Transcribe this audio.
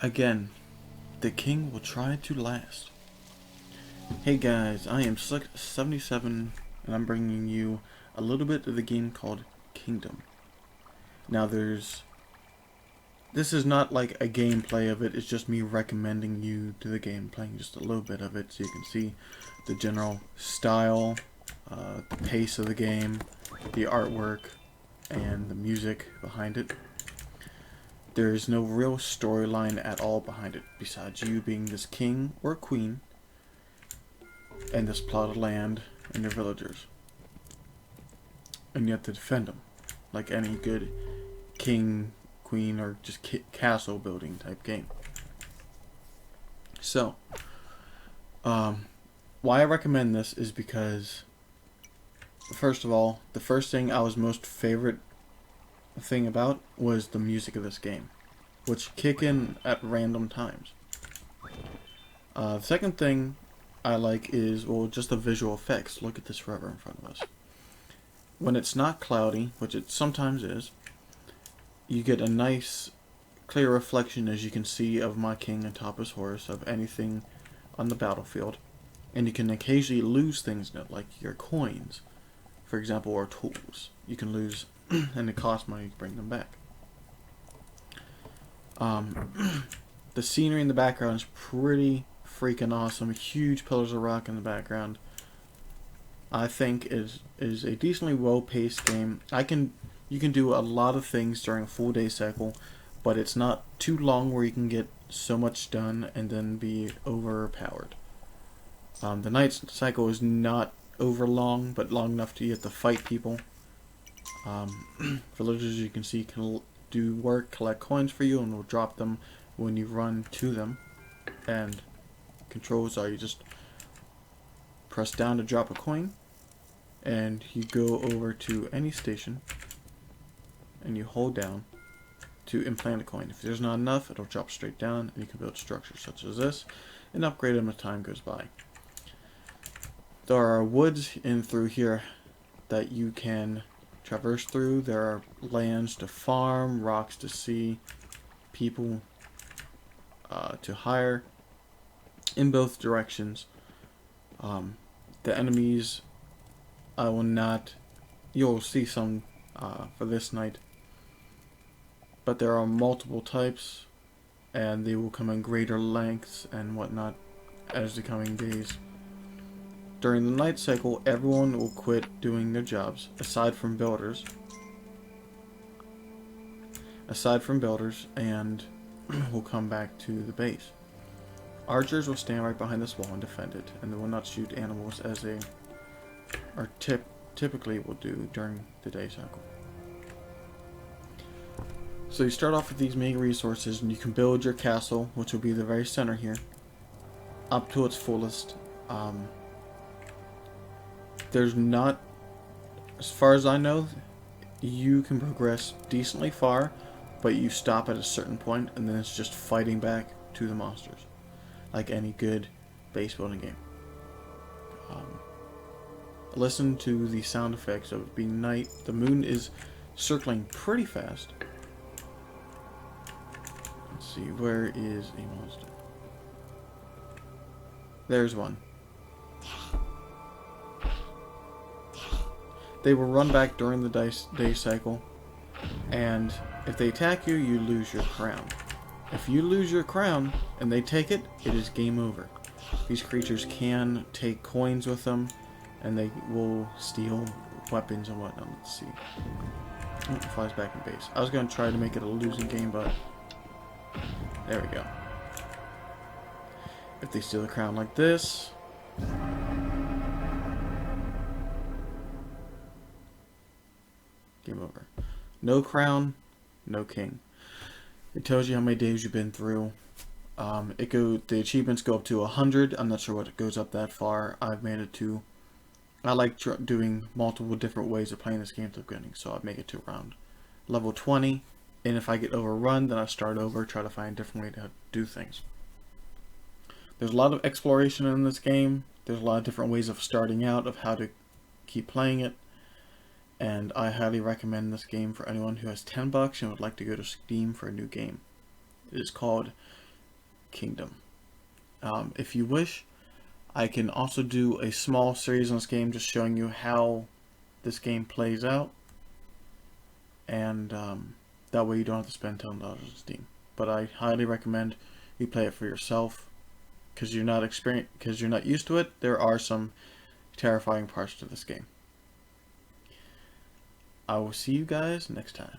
Again, the king will try to last. Hey guys, I am Slick77 and I'm bringing you a little bit of the game called Kingdom. Now this is not like a gameplay of it, it's just me recommending you to the game, playing just a little bit of it so you can see the general style, the pace of the game, the artwork, and the music behind it. There is no real storyline at all behind it, besides you being this king or queen and this plot of land and your villagers. And you have to defend them, like any good king, queen, or just castle building type game. So, why I recommend this is because, first of all, the first thing I was most favorite thing about was the music of this game, which kick in at random times. The second thing I like is, well, just the visual effects. Look at this river in front of us. When it's not cloudy, which it sometimes is, you get a nice clear reflection, as you can see, of my king atop his horse, of anything on the battlefield. And you can occasionally lose things in it, like your coins, for example, or tools. You can lose and it costs money to bring them back. The scenery in the background is pretty freaking awesome. Huge pillars of rock in the background. I think is a decently well-paced game. You can do a lot of things during a full day cycle, but it's not too long where you can get so much done and then be overpowered. The night cycle is not over long, but long enough to you have to fight people. Villagers, you can see, can do work, collect coins for you, and will drop them when you run to them. And controls are, you just press down to drop a coin, and you go over to any station, and you hold down to implant a coin. If there's not enough, it'll drop straight down, and you can build structures such as this, and upgrade them as time goes by. There are woods in through here that you can traverse through. There are lands to farm, rocks to see, people to hire in both directions. The enemies, I will not, you'll see some for this night, but there are multiple types and they will come in greater lengths and whatnot as the coming days. During the night cycle, everyone will quit doing their jobs, aside from builders, and will come back to the base. Archers will stand right behind this wall and defend it, and they will not shoot animals as they are typically will do during the day cycle. So you start off with these main resources, and you can build your castle, which will be the very center here, up to its fullest. There's not, as far as I know, you can progress decently far, but you stop at a certain point, and then it's just fighting back to the monsters, like any good base building game. Listen to the sound effects of it being night. The moon is circling pretty fast. Let's see, where is a monster? There's one. They will run back during the day cycle, and if they attack you, you lose your crown. If you lose your crown and they take it, it is game over. These creatures can take coins with them, and they will steal weapons and whatnot. Let's see. Oh, it flies back in base. I was going to try to make it a losing game, but there we go. If they steal the crown like this, game over. No crown, no king. It tells you how many days you've been through. The achievements go up to 100. I'm not sure what it goes up that far. I've made it to. I like doing multiple different ways of playing this game to the beginning, so I'd make it to around level 20. And if I get overrun, then I start over, try to find a different way to do things. There's a lot of exploration in this game. There's a lot of different ways of starting out, of how to keep playing it. And I highly recommend this game for anyone who has $10 and would like to go to Steam for a new game. It is called Kingdom. If you wish, I can also do a small series on this game just showing you how this game plays out, and that way you don't have to spend $10 on Steam. But I highly recommend you play it for yourself, because you're not used to it. There are some terrifying parts to this game. I will see you guys next time.